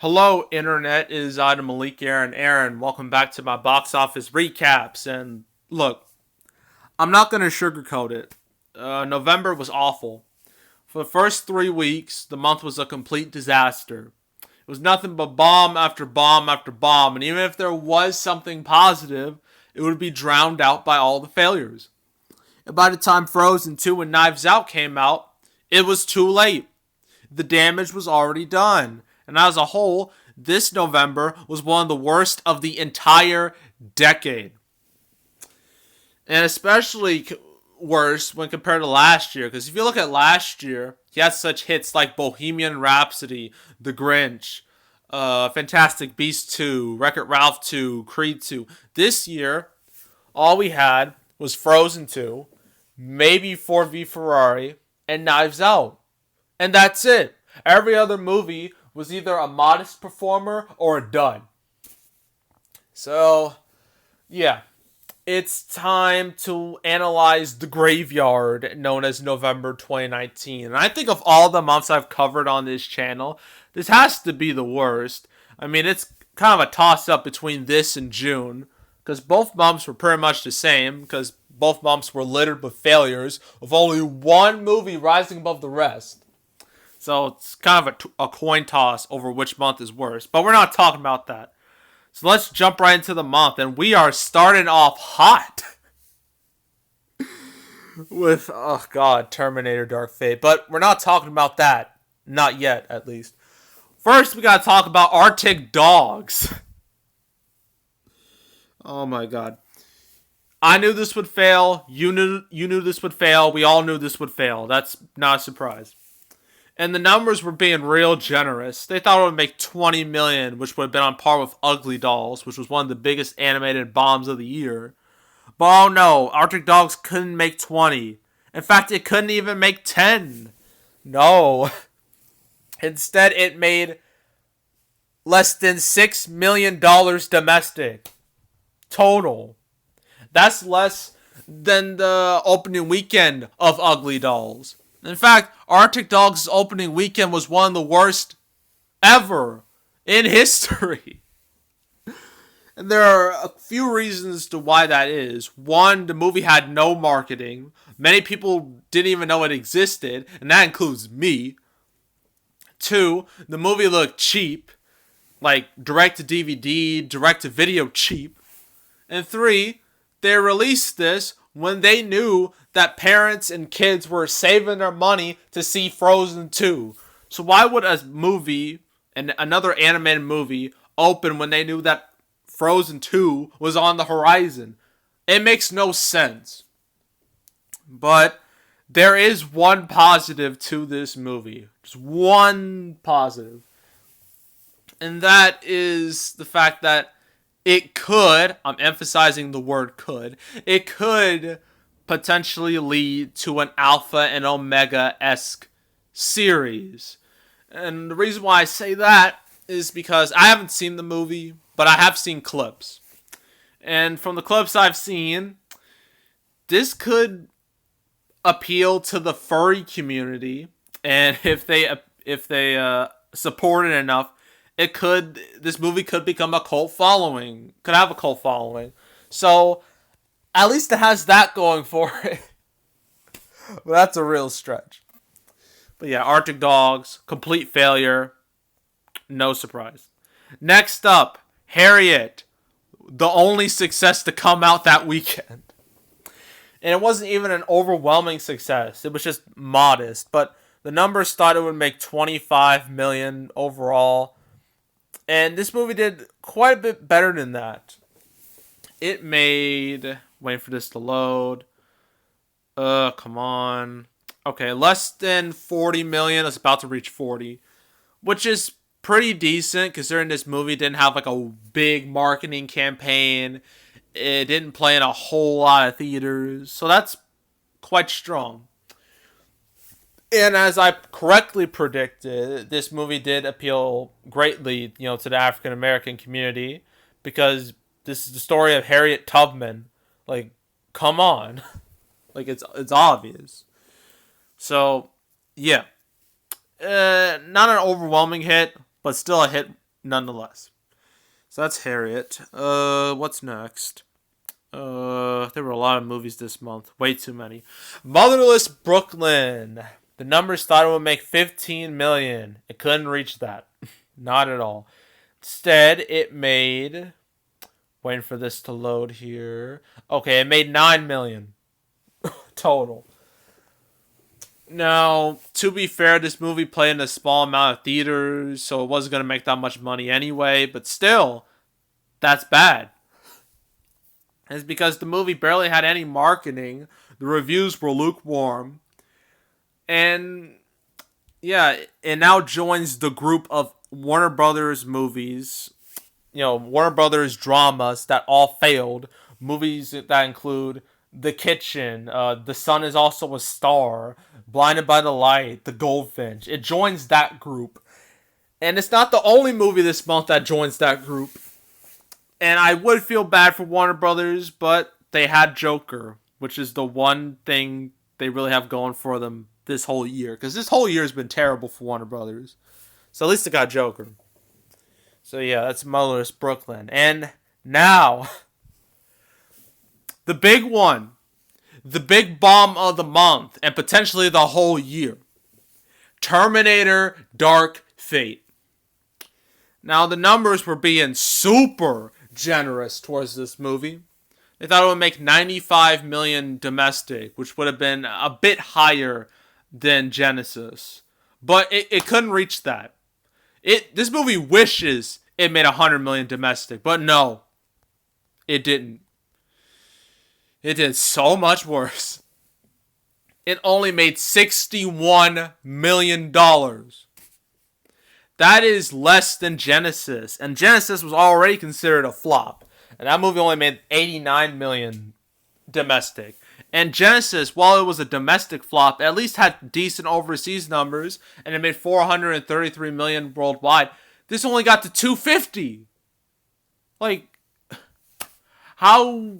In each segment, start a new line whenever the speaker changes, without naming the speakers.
Hello, Internet. It is Adam Malik Aaron. Welcome back to my box office recaps. And look, I'm not going to sugarcoat it. November was awful. For the first 3 weeks, the month was a complete disaster. It was nothing but bomb after bomb after bomb. And even if there was something positive, it would be drowned out by all the failures. And by the time Frozen 2 and Knives Out came out, it was too late. The damage was already done. And as a whole, this November was one of the worst of the entire decade. And especially worse when compared to last year. Because if you look at last year, he had such hits like Bohemian Rhapsody, The Grinch, Fantastic Beasts 2, Wreck-It Ralph 2, Creed 2. This year, all we had was Frozen 2, maybe Ford v Ferrari, and Knives Out. And that's it. Every other movie was either a modest performer or a dud. So, yeah. It's time to analyze the graveyard known as November 2019. And I think of all the months I've covered on this channel, this has to be the worst. I mean, it's kind of a toss-up between this and June, because both months were pretty much the same, because both months were littered with failures, with only one movie rising above the rest. So it's kind of a coin toss over which month is worse. But we're not talking about that. So let's jump right into the month. And we are starting off hot. With, oh god, Terminator Dark Fate. But we're not talking about that. Not yet, at least. First, we gotta talk about Arctic Dogs. Oh my god. I knew this would fail. You knew this would fail. We all knew this would fail. That's not a surprise. And the numbers were being real generous. They thought it would make $20 million, which would have been on par with Ugly Dolls, which was one of the biggest animated bombs of the year. But oh no, Arctic Dogs couldn't make 20. In fact, it couldn't even make 10. No. Instead, it made less than $6 million domestic. Total. That's less than the opening weekend of Ugly Dolls. In fact, Arctic Dogs' opening weekend was one of the worst ever in history. And there are a few reasons to why that is. One, the movie had no marketing. Many people didn't even know it existed, and that includes me. Two, the movie looked cheap, like direct-to-DVD, direct-to-video cheap. And three, they released this when they knew that parents and kids were saving their money to see Frozen 2. So why would a movie, and another animated movie, open when they knew that Frozen 2 was on the horizon? It makes no sense. But there is one positive to this movie. Just one positive. And that is the fact that it could, I'm emphasizing the word could, it could potentially lead to an Alpha and Omega-esque series. And the reason why I say that is because I haven't seen the movie, but I have seen clips. And from the clips I've seen, this could appeal to the furry community. And if they support it enough, this movie could become a cult following. Could have a cult following. So, at least it has that going for it. But that's a real stretch. But yeah, Arctic Dogs, complete failure. No surprise. Next up, Harriet. The only success to come out that weekend. And it wasn't even an overwhelming success. It was just modest. But the numbers thought it would make $25 million overall. And this movie did quite a bit better than that. It made... Waiting for this to load. Come on. Okay, less than 40 million. It's about to reach 40. Which is pretty decent, considering this movie didn't have like a big marketing campaign. It didn't play in a whole lot of theaters. So that's quite strong. And as I correctly predicted, this movie did appeal greatly, to the African American community, because this is the story of Harriet Tubman. Like, come on. Like, it's obvious. So, yeah. Not an overwhelming hit, but still a hit nonetheless. So that's Harriet. What's next? There were a lot of movies this month. Way too many. Motherless Brooklyn. The numbers thought it would make 15 million. It couldn't reach that. Not at all. Instead, it made... Waiting for this to load here. Okay, it made 9 million. Total. Now, to be fair, this movie played in a small amount of theaters, so it wasn't going to make that much money anyway, but still, that's bad. It's because the movie barely had any marketing, the reviews were lukewarm, and yeah, it now joins the group of Warner Brothers movies, Warner Brothers dramas that all failed, movies that include The Kitchen, The Sun Is Also a Star, Blinded by the Light, The Goldfinch. It joins that group. And it's not the only movie this month that joins that group. And I would feel bad for Warner Brothers, but they had Joker, which is the one thing they really have going for them this whole year. Because this whole year has been terrible for Warner Brothers. So at least they got Joker. So yeah, that's Motherless Brooklyn. And now, the big one. The big bomb of the month, and potentially the whole year. Terminator Dark Fate. Now, the numbers were being super generous towards this movie. They thought it would make 95 million domestic, which would have been a bit higher than Genesis. But it couldn't reach that. This movie wishes it made 100 million domestic, but no, it didn't. It did so much worse. It only made $61 million. That is less than Genesis. And Genesis was already considered a flop. And that movie only made 89 million domestic. And Genesis, while it was a domestic flop, at least had decent overseas numbers. And it made 433 million worldwide. This only got to 250. Like, how...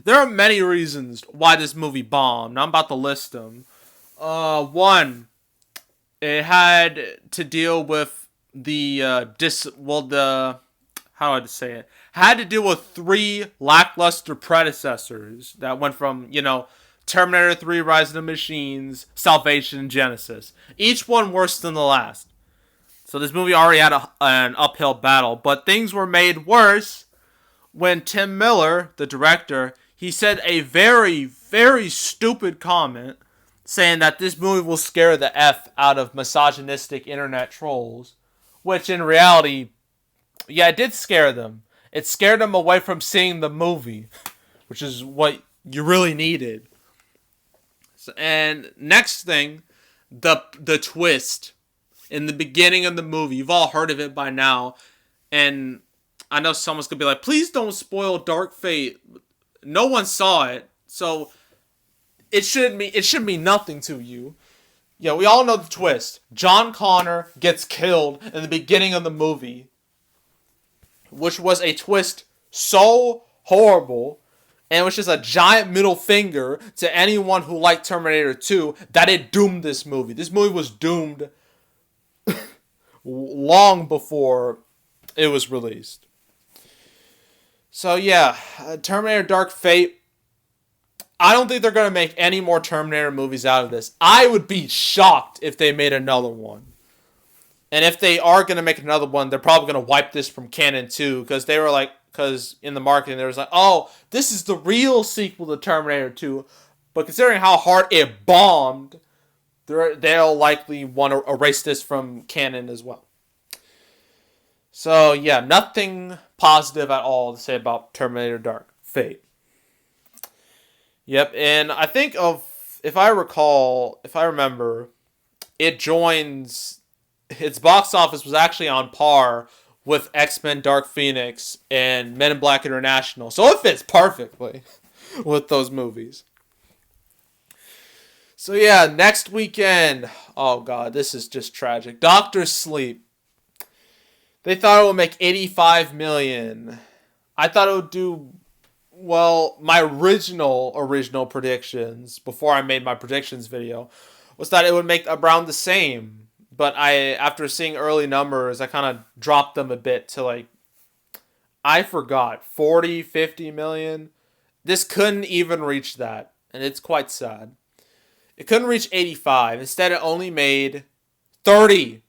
there are many reasons why this movie bombed. I'm about to list them. One, it had to deal with how do I say it? Had to deal with 3 lackluster predecessors that went from, Terminator 3, Rise of the Machines, Salvation, and Genesis. Each one worse than the last. So this movie already had an uphill battle, but things were made worse when Tim Miller, the director, he said a very, very stupid comment saying that this movie will scare the F out of misogynistic internet trolls. Which in reality, yeah, it did scare them. It scared them away from seeing the movie, which is what you really needed. And next thing, the twist in the beginning of the movie. You've all heard of it by now. And I know someone's going to be like, please don't spoil Dark Fate. No one saw it, so it should mean nothing to you. Yeah, we all know the twist. John Connor gets killed in the beginning of the movie, which was a twist so horrible, and it was just a giant middle finger to anyone who liked Terminator 2 that it doomed this movie. This movie was doomed long before it was released. So yeah, Terminator Dark Fate. I don't think they're going to make any more Terminator movies out of this. I would be shocked if they made another one. And if they are going to make another one, they're probably going to wipe this from canon too. Because in the marketing, there was like, oh, this is the real sequel to Terminator 2. But considering how hard it bombed, they'll likely want to erase this from canon as well. So yeah, nothing positive at all to say about Terminator Dark Fate. Yep, and I think if I remember, its box office was actually on par with X-Men Dark Phoenix and Men in Black International. So it fits perfectly with those movies. So yeah, next weekend, oh god, this is just tragic. Doctor Sleep. They thought it would make 85 million. I thought it would do, well, my original predictions, before I made my predictions video, was that it would make around the same. but after seeing early numbers, I kind of dropped them a bit to like, I forgot, 40, 50 million. This couldn't even reach that, and it's quite sad. It couldn't reach 85. Instead, it only made 30.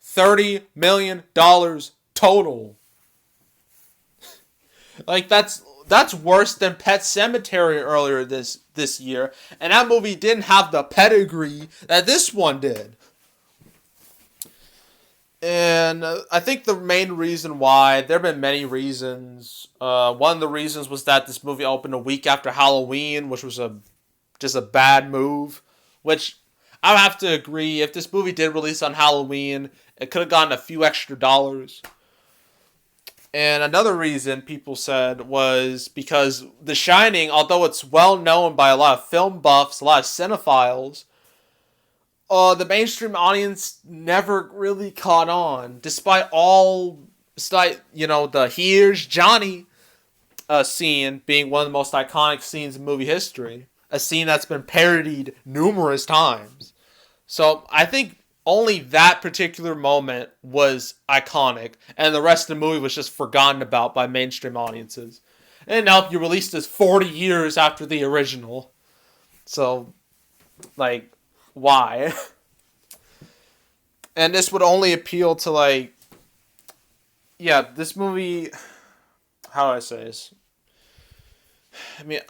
$30 million total. Like, that's worse than Pet Sematary earlier this year, and that movie didn't have the pedigree that this one did. And I think the main reason why, there have been many reasons. One of the reasons was that this movie opened a week after Halloween, which was just a bad move. Which, I would have to agree, if this movie did release on Halloween, it could have gotten a few extra dollars. And another reason people said was because The Shining, although it's well known by a lot of film buffs, a lot of cinephiles, the mainstream audience never really caught on, despite the "Here's Johnny" scene being one of the most iconic scenes in movie history, a scene that's been parodied numerous times. So I think only that particular moment was iconic, and the rest of the movie was just forgotten about by mainstream audiences. And now you released this 40 years after the original, so like, why? And this would only appeal to this movie, how do I say this? I mean,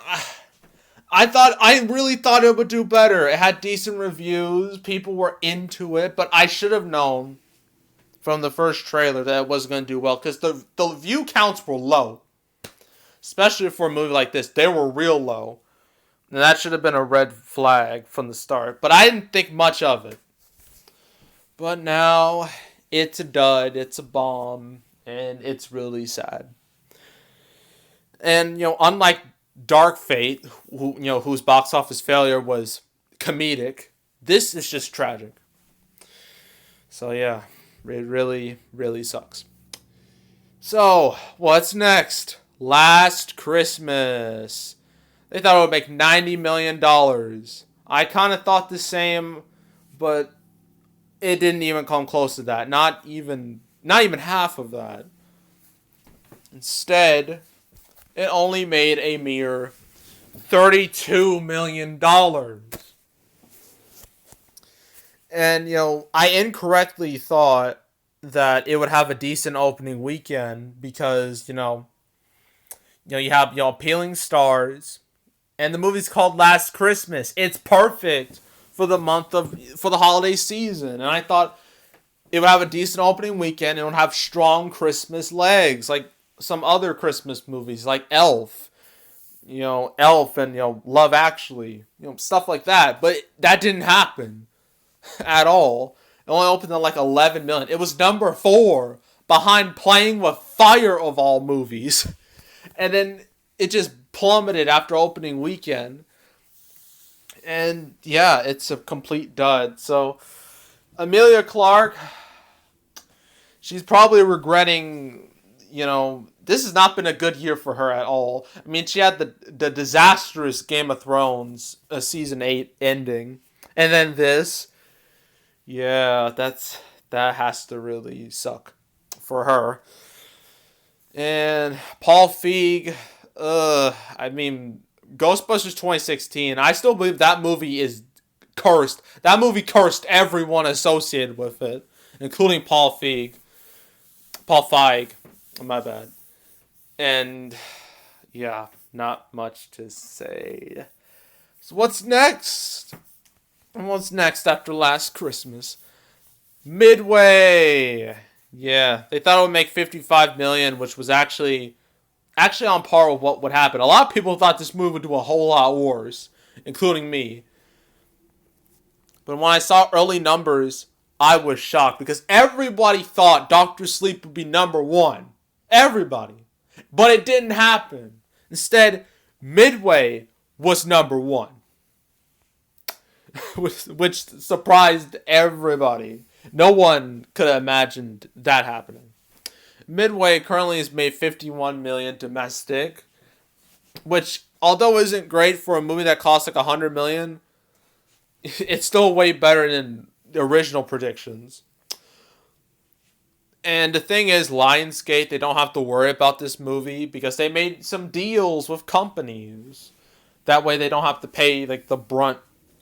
I really thought it would do better. It had decent reviews, people were into it, but I should have known from the first trailer that it wasn't going to do well, because the view counts were low. Especially for a movie like this, they were real low. And that should have been a red flag from the start. But I didn't think much of it. But now, it's a dud, it's a bomb, and it's really sad. And, unlike Dark Fate, whose box office failure was comedic, this is just tragic. So yeah, it really, really sucks. So, what's next? Last Christmas. They thought it would make $90 million. I kind of thought the same, but it didn't even come close to that. Not even half of that. Instead, it only made a mere $32 million. And, I incorrectly thought that it would have a decent opening weekend because, you have, appealing stars. And the movie's called Last Christmas. It's perfect for the holiday season. And I thought it would have a decent opening weekend. It would have strong Christmas legs, like some other Christmas movies, like Elf. Elf and, Love Actually. Stuff like that. But that didn't happen at all. It only opened at like 11 million. It was number 4 behind Playing with Fire of all movies. And then it just plummeted after opening weekend. And yeah, it's a complete dud. So Emilia Clarke, she's probably regretting, this has not been a good year for her at all. I mean, she had the disastrous Game of Thrones season 8 ending. And then this. Yeah, that has to really suck for her. And Paul Feig, Ghostbusters 2016, I still believe that movie is cursed. That movie cursed everyone associated with it, including Paul Feig. My bad. And, yeah, not much to say. So what's next? And what's next after Last Christmas? Midway. Yeah, they thought it would make 55 million, which was actually on par with what would happen. A lot of people thought this movie would do a whole lot worse, including me. But when I saw early numbers, I was shocked because everybody thought Dr. Sleep would be number 1. Everybody. But it didn't happen. Instead, Midway was number 1. Which surprised everybody. No one could have imagined that happening. Midway currently has made 51 million domestic, which, although isn't great for a movie that costs like 100 million, it's still way better than original predictions. And the thing is, Lionsgate, they don't have to worry about this movie because they made some deals with companies. That way they don't have to pay like the brunt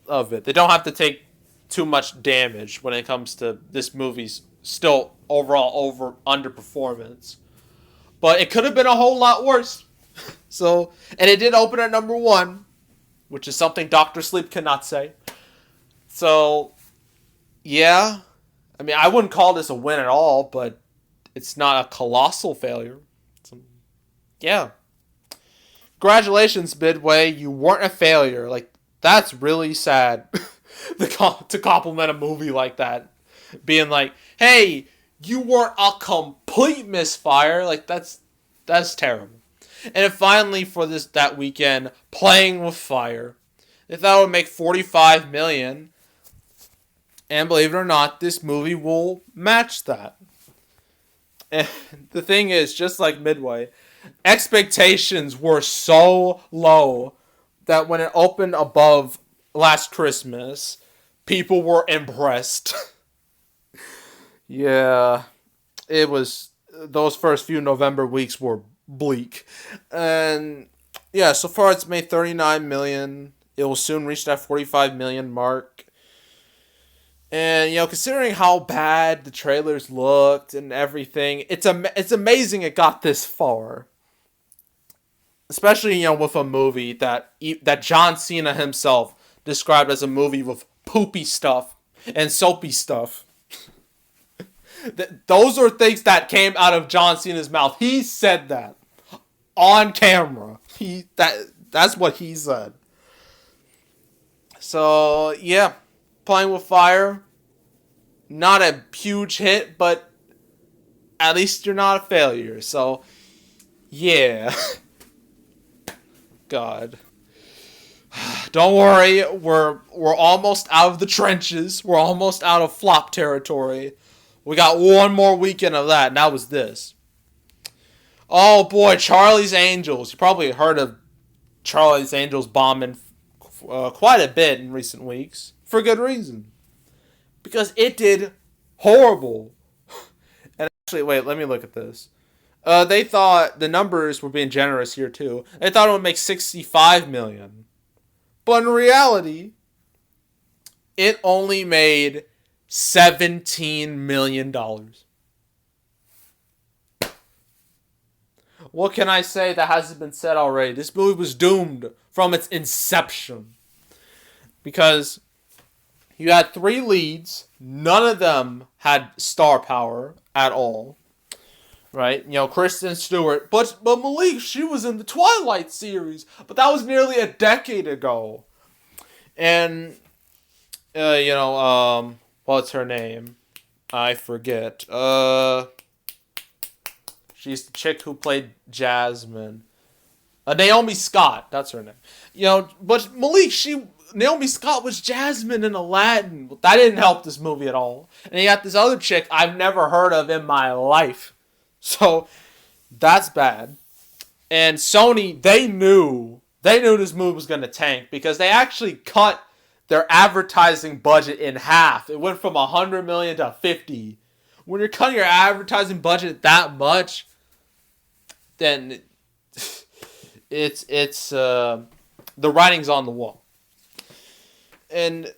of it. They don't have to take too much damage when it comes to this movie's still overall underperformance. But it could have been a whole lot worse. So, and it did open at number 1, which is something Dr. Sleep cannot say. So, yeah. I mean, I wouldn't call this a win at all, but it's not a colossal failure. So, yeah. Congratulations, Midway. You weren't a failure. Like, that's really sad to compliment a movie like that. Being like, hey, you weren't a complete misfire. Like, that's terrible. And then finally, for that weekend, Playing with Fire. They thought it would make $45 million. And believe it or not, this movie will match that. And the thing is, just like Midway, expectations were so low that when it opened above Last Christmas, people were impressed. Yeah, it was, those first few November weeks were bleak. And yeah, so far it's made $39 million. It will soon reach that $45 million mark. And, considering how bad the trailers looked and everything, it's amazing it got this far. Especially, with a movie that John Cena himself described as a movie with poopy stuff and soapy stuff. Those are things that came out of John Cena's mouth. He said that on camera. That's what he said. So, yeah. Playing with Fire. Not a huge hit, but at least you're not a failure. So, yeah. God. Don't worry, we're almost out of the trenches. We're almost out of flop territory. We got one more weekend of that, and that was this. Oh boy, Charlie's Angels. You probably heard of Charlie's Angels bombing quite a bit in recent weeks. For good reason. Because it did horrible. And actually, wait, let me look at this. They thought the numbers were being generous here too. They thought it would make $65 million. But in reality, it only made $17 million. What can I say that hasn't been said already? This movie was doomed from its inception. Because you had 3 leads. None of them had star power at all. Right? Kristen Stewart. But Malik, she was in the Twilight series. But that was nearly a decade ago. And, what's her name? I forget. She's the chick who played Jasmine. Naomi Scott. That's her name. But Malik, Naomi Scott was Jasmine in Aladdin. But that didn't help this movie at all. And you got this other chick I've never heard of in my life. So, that's bad. And Sony, they knew this movie was going to tank because they actually cut their advertising budget in half. It went from $100 million to $50. When you're cutting your advertising budget that much, then it's the writing's on the wall. And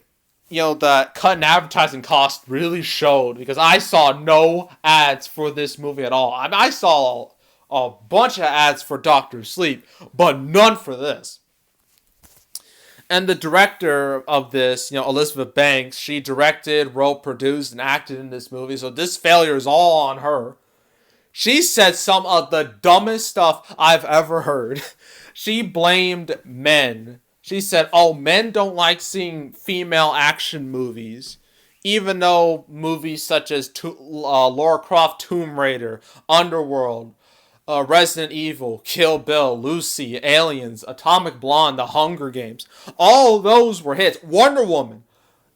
that cut in advertising cost really showed because I saw no ads for this movie at all. I mean, I saw a bunch of ads for Dr. Sleep, but none for this. And the director of this, Elizabeth Banks, she directed, wrote, produced, and acted in this movie, so this failure is all on her. She said some of the dumbest stuff I've ever heard. She blamed men. She said, men don't like seeing female action movies. Even though movies such as Lara Croft Tomb Raider, Underworld, Resident Evil, Kill Bill, Lucy, Aliens, Atomic Blonde, The Hunger Games, all those were hits. Wonder Woman,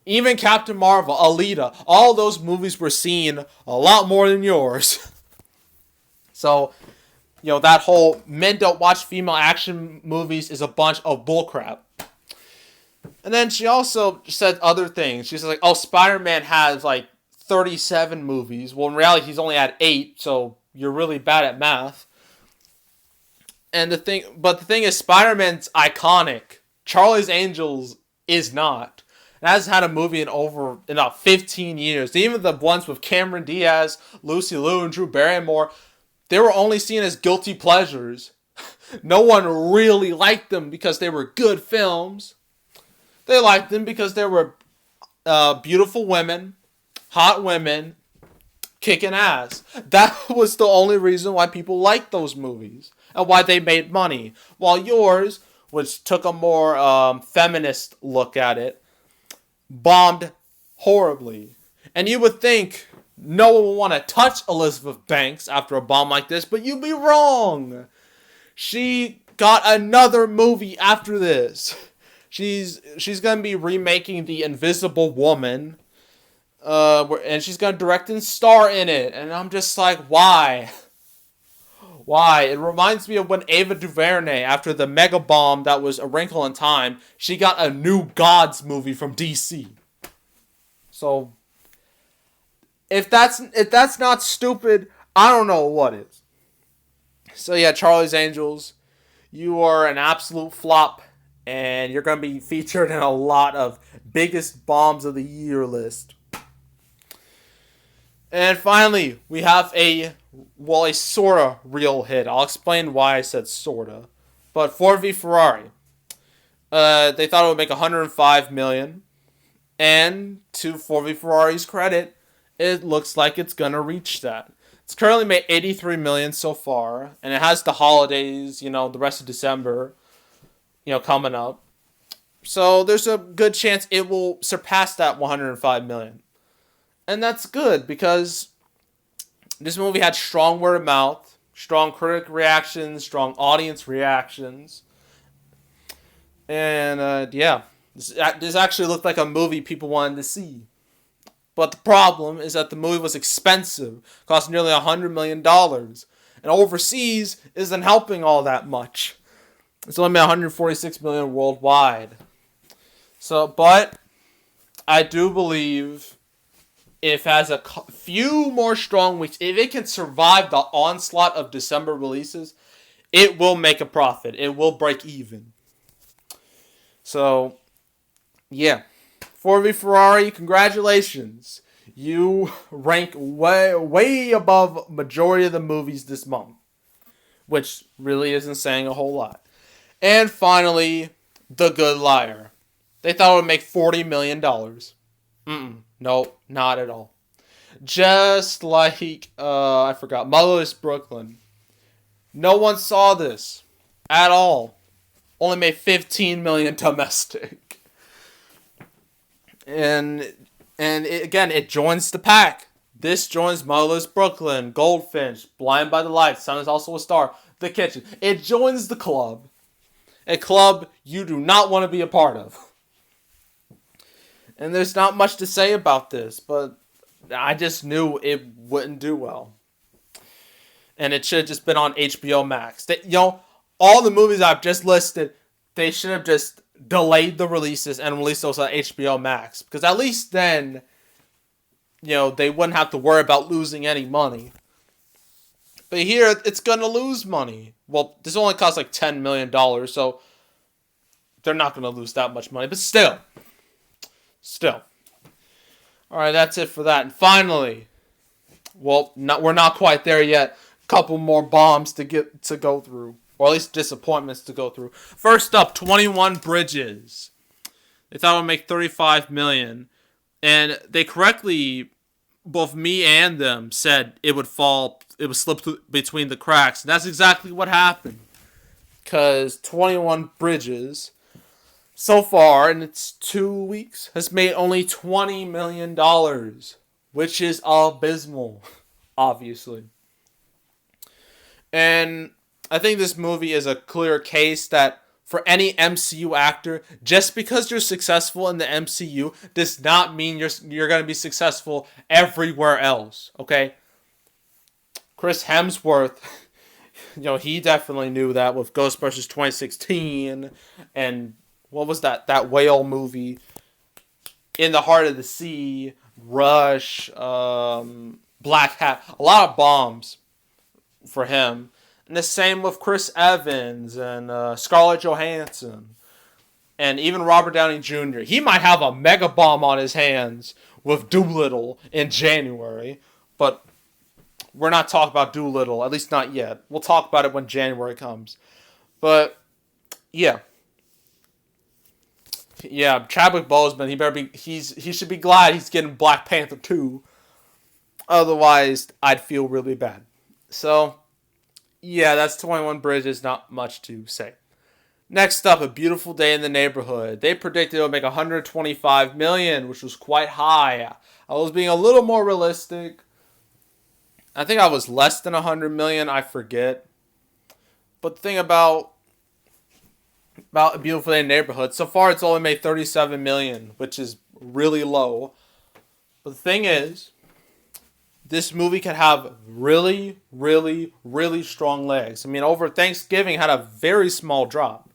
even Captain Marvel, Alita, all those movies were seen a lot more than yours. So, that whole men don't watch female action movies is a bunch of bullcrap. And then she also said other things. She's like, "Oh, Spider-Man has like 37 movies." Well, in reality, he's only had 8, so you're really bad at math. And the thing is, Spider-Man's iconic. Charlie's Angels is not. It hasn't had a movie in about 15 years. Even the ones with Cameron Diaz, Lucy Liu, and Drew Barrymore, they were only seen as guilty pleasures. No one really liked them because they were good films. They liked them because they were beautiful women, hot women, kicking ass. That was the only reason why people liked those movies and why they made money. While yours, which took a more feminist look at it, bombed horribly. And you would think no one would want to touch Elizabeth Banks after a bomb like this, but you'd be wrong. She got another movie after this. She's gonna be remaking The Invisible Woman, and she's gonna direct and star in it. And I'm just like, why? Why? It reminds me of when Ava DuVernay, after the mega bomb that was A Wrinkle in Time, she got a New Gods movie from DC. So if that's not stupid, I don't know what is. So yeah, Charlie's Angels, you are an absolute flop, and you're going to be featured in a lot of biggest bombs of the year list. And finally, we have a sorta real hit. I'll explain why I said sorta. But Ford v Ferrari, they thought it would make 105 million, and to Ford v Ferrari's credit, it looks like it's gonna reach that. It's currently made 83 million so far, and it has the holidays, the rest of December, coming up. So there's a good chance it will surpass that 105 million. And that's good because this movie had strong word of mouth, strong critic reactions, strong audience reactions. And yeah, this actually looked like a movie people wanted to see. But the problem is that the movie was expensive, cost nearly $100 million. And overseas isn't helping all that much. It's only made 146 million worldwide. So, but I do believe if it has a few more strong weeks, if it can survive the onslaught of December releases, it will make a profit. It will break even. So, yeah. Ford v Ferrari, congratulations. You rank way above majority of the movies this month, which really isn't saying a whole lot. And finally, The Good Liar. They thought it would make $40 million. No, not at all. Just like, I forgot, Motherless Brooklyn. No one saw this at all. Only made 15 million domestic. And it joins the pack. This joins Motherless Brooklyn, Goldfinch, Blind by the Light, Sun is also a Star, The Kitchen. It joins the club. A club you do not want to be a part of. And there's not much to say about this, but I just knew it wouldn't do well. And it should have just been on HBO Max. All the movies I've just listed, they should have just delayed the releases and released those on HBO Max. Because at least then, they wouldn't have to worry about losing any money. But here, it's going to lose money. Well, this only costs like $10 million, so they're not going to lose that much money. But still. Alright, that's it for that. And finally, we're not quite there yet. Couple more bombs to go through. Or at least disappointments to go through. First up, 21 Bridges. They thought it would make 35 million. And they correctly, both me and them, said it would slip between the cracks. And that's exactly what happened. Because 21 Bridges, so far, in its 2 weeks, has made only $20 million. Which is abysmal, obviously. And I think this movie is a clear case that for any MCU actor, just because you're successful in the MCU does not mean you're going to be successful everywhere else, okay? Chris Hemsworth, he definitely knew that with Ghostbusters 2016 and what was that whale movie? In the Heart of the Sea, Rush, Black Hat, a lot of bombs for him. And the same with Chris Evans and Scarlett Johansson. And even Robert Downey Jr. He might have a mega bomb on his hands with Doolittle in January. But we're not talking about Doolittle, at least not yet. We'll talk about it when January comes. But, yeah. Yeah, Chadwick Boseman, he should be glad he's getting Black Panther 2. Otherwise, I'd feel really bad. So, yeah, that's 21 Bridges, not much to say. Next up, A Beautiful Day in the Neighborhood. They predicted it would make $125 million, which was quite high. I was being a little more realistic. I think I was less than $100 million, I forget. But the thing about A Beautiful Day in the Neighborhood, so far it's only made $37 million, which is really low. But the thing is, this movie could have really, really, really strong legs. I mean, over Thanksgiving had a very small drop.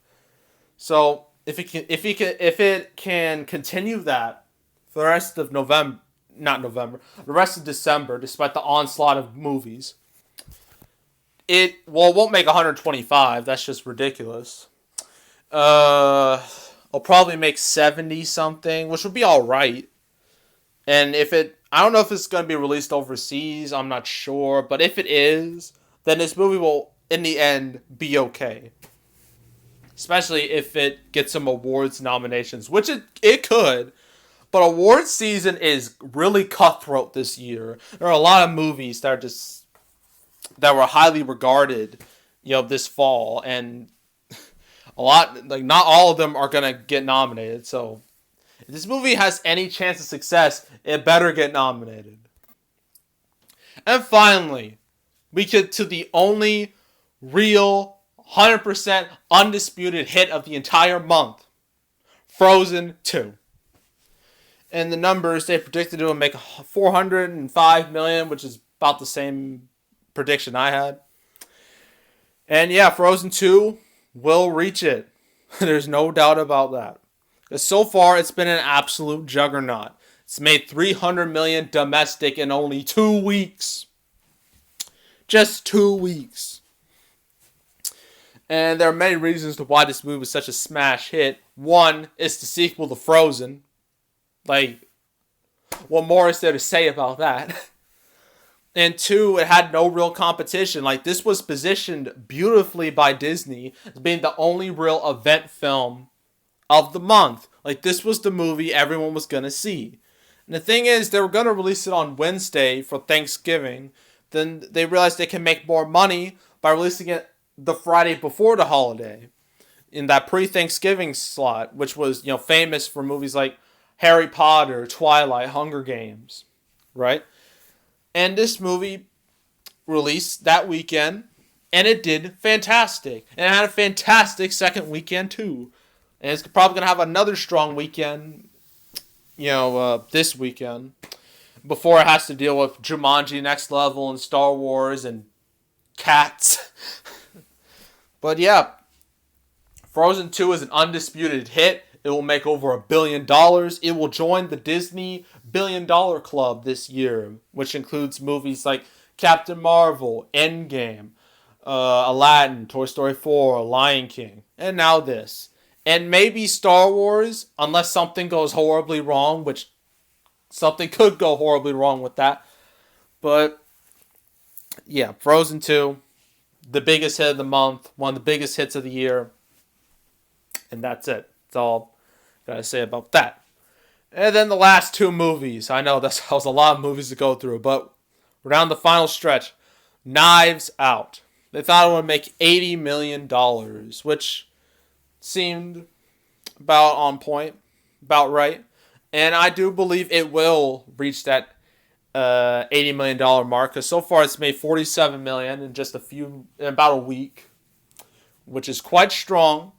So if it can continue that for the rest of the rest of December, despite the onslaught of movies, it won't make 125. That's just ridiculous. I'll probably make 70 something, which would be all right. And I don't know if it's going to be released overseas. I'm not sure. But if it is, then this movie will, in the end, be okay. Especially if it gets some awards nominations, which it could. But awards season is really cutthroat this year. There are a lot of movies that were highly regarded, this fall. And not all of them are going to get nominated. So if this movie has any chance of success, it better get nominated. And finally, we get to the only real 100% undisputed hit of the entire month. Frozen 2. And the numbers, they predicted it would make $405 million, which is about the same prediction I had. And yeah, Frozen 2 will reach it. There's no doubt about that. Because so far, it's been an absolute juggernaut. It's made $300 million domestic in only 2 weeks. Just 2 weeks. And there are many reasons to why this movie was such a smash hit. One, it's the sequel to Frozen. What more is there to say about that? And two, it had no real competition. This was positioned beautifully by Disney as being the only real event film of the month. This was the movie everyone was going to see. And the thing is, they were going to release it on Wednesday for Thanksgiving. Then they realized they can make more money by releasing it the Friday before the holiday. In that pre-Thanksgiving slot, which was, famous for movies like Harry Potter, Twilight, Hunger Games. Right? And this movie released that weekend, and it did fantastic. And it had a fantastic second weekend, too. And it's probably going to have another strong weekend, this weekend, before it has to deal with Jumanji Next Level and Star Wars and Cats. But yeah, Frozen 2 is an undisputed hit. It will make over $1 billion. It will join the Disney $1 billion club this year, which includes movies like Captain Marvel, Endgame, Aladdin, Toy Story 4, Lion King, and now this. And maybe Star Wars, unless something goes horribly wrong, which something could go horribly wrong with that. But yeah, Frozen 2, the biggest hit of the month, one of the biggest hits of the year. And that's it. That's all I gotta say about that. And then the last two movies. I know that was a lot of movies to go through, but we're down the final stretch. Knives Out. They thought it would make $80 million, which seemed about on point, about right. And I do believe it will reach that $80 million mark, because so far it's made $47 million in about a week, which is quite strong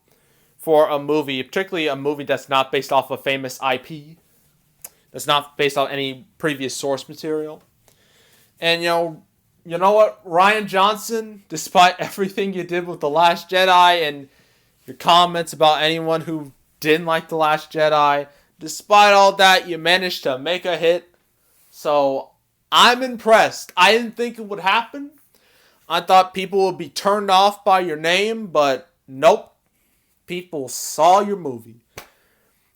for a movie, particularly a movie that's not based off a famous IP, that's not based on any previous source material. And you know what, Rian Johnson, despite everything you did with The Last Jedi and your comments about anyone who didn't like The Last Jedi. Despite all that, you managed to make a hit. So I'm impressed. I didn't think it would happen. I thought people would be turned off by your name, but nope. People saw your movie.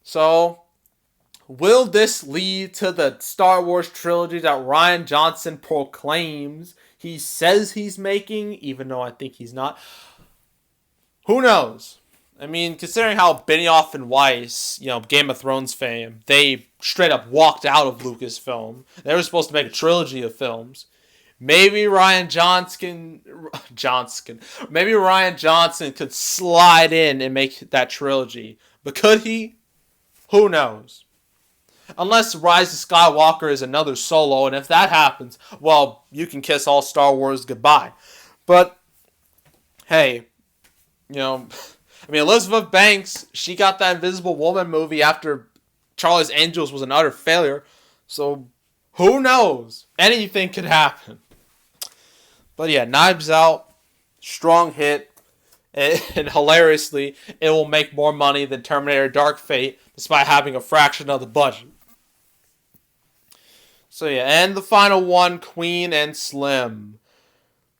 So, will this lead to the Star Wars trilogy that Rian Johnson proclaims he says he's making, even though I think he's not? Who knows? I mean, considering how Benioff and Weiss, Game of Thrones fame, they straight up walked out of Lucasfilm. They were supposed to make a trilogy of films. Maybe Rian Johnson could slide in and make that trilogy. But could he? Who knows? Unless Rise of Skywalker is another Solo, and if that happens, well, you can kiss all Star Wars goodbye. But, hey, Elizabeth Banks, she got that Invisible Woman movie after Charlie's Angels was an utter failure. So, who knows? Anything could happen. But yeah, Knives Out, strong hit. And hilariously, it will make more money than Terminator Dark Fate, despite having a fraction of the budget. So yeah, and the final one, Queen and Slim.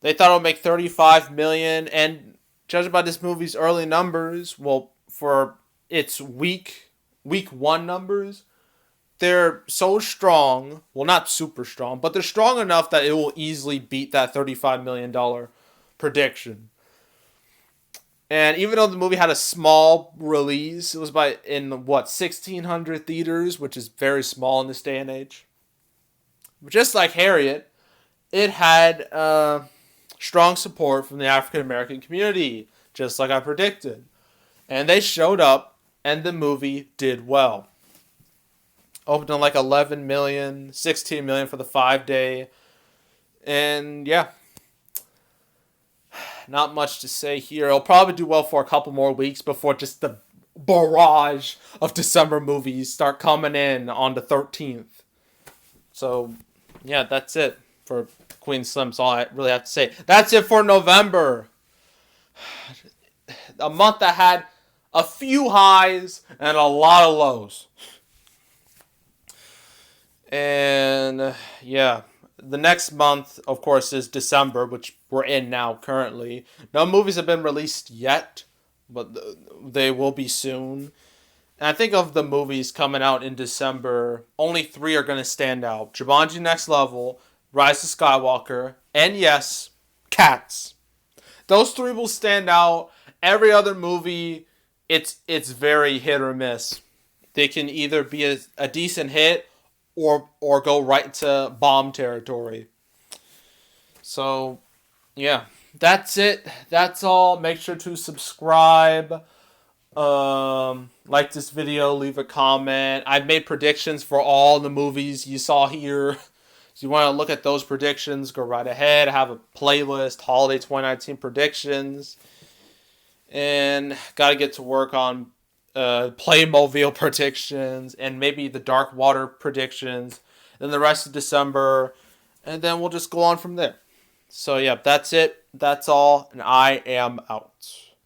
They thought it would make $35 million, and judging by this movie's early numbers, well, for its week one numbers, they're so strong, well, not super strong, but they're strong enough that it will easily beat that $35 million prediction. And even though the movie had a small release, it was in 1,600 theaters, which is very small in this day and age. But just like Harriet, it had strong support from the African American community, just like I predicted. And they showed up, and the movie did well. Opened on like 11 million, 16 million for the 5-day. And yeah. Not much to say here. It'll probably do well for a couple more weeks before just the barrage of December movies start coming in on the 13th. So, yeah, that's it for Queen Slim. That's all I really have to say. That's it for November. A month that had a few highs and a lot of lows. And, yeah. The next month, of course, is December, which we're in now currently. No movies have been released yet, but they will be soon. And I think of the movies coming out in December, only 3 are going to stand out. Jumanji Next Level, Rise of Skywalker, and yes, Cats. Those 3 will stand out. Every other movie, it's very hit or miss. They can either be a decent hit or go right into bomb territory. So, yeah. That's it. That's all. Make sure to subscribe. Like this video. Leave a comment. I've made predictions for all the movies you saw here. So you want to look at those predictions, go right ahead. I have a playlist. Holiday 2019 predictions. And got to get to work on Playmobil predictions, and maybe the Dark Water predictions, then the rest of December, and then we'll just go on from there. So yeah, that's it. That's all, and I am out.